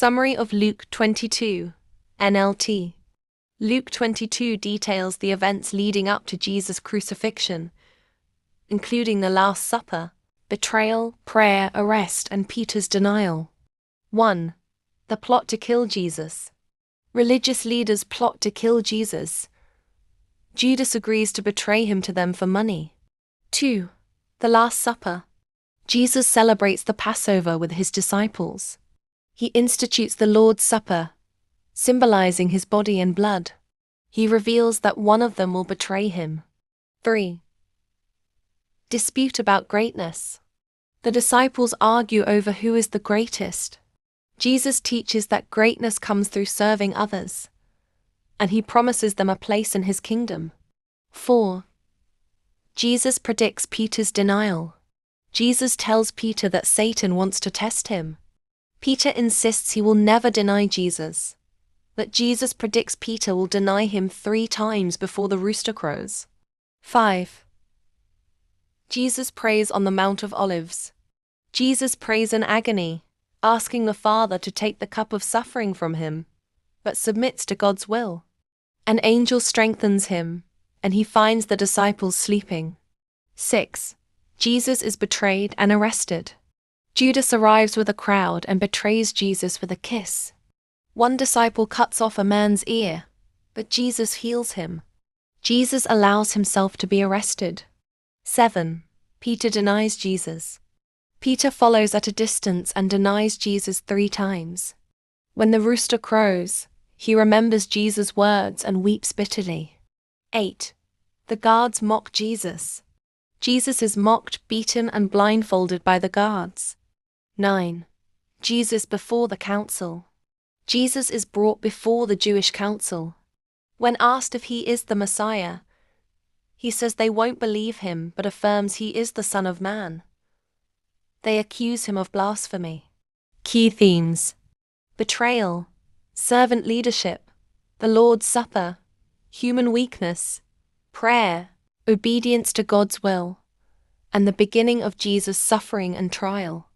Summary of Luke 22, NLT. Luke 22 details the events leading up to Jesus' crucifixion, including the Last Supper, betrayal, prayer, arrest, and Peter's denial. 1. The plot to kill Jesus. Religious leaders plot to kill Jesus. Judas agrees to betray him to them for money. 2. The Last Supper. Jesus celebrates the Passover with his disciples. He institutes the Lord's Supper, symbolizing his body and blood. He reveals that one of them will betray him. 3. Dispute about greatness. The disciples argue over who is the greatest. Jesus teaches that greatness comes through serving others, and he promises them a place in his kingdom. 4. Jesus predicts Peter's denial. Jesus tells Peter that Satan wants to test him. Peter insists he will never deny Jesus, but Jesus predicts Peter will deny him 3 times before the rooster crows. 5. Jesus prays on the Mount of Olives. Jesus prays in agony, asking the Father to take the cup of suffering from him, but submits to God's will. An angel strengthens him, and he finds the disciples sleeping. 6. Jesus is betrayed and arrested. Judas arrives with a crowd and betrays Jesus with a kiss. One disciple cuts off a man's ear, but Jesus heals him. Jesus allows himself to be arrested. 7. Peter denies Jesus. Peter follows at a distance and denies Jesus 3 times. When the rooster crows, he remembers Jesus' words and weeps bitterly. 8. The guards mock Jesus. Jesus is mocked, beaten, and blindfolded by the guards. 9. Jesus before the council. Jesus is brought before the Jewish council. When asked if he is the Messiah, he says they won't believe him but affirms he is the Son of Man. They accuse him of blasphemy. Key themes: betrayal, servant leadership, the Lord's Supper, human weakness, prayer, obedience to God's will, and the beginning of Jesus' suffering and trial.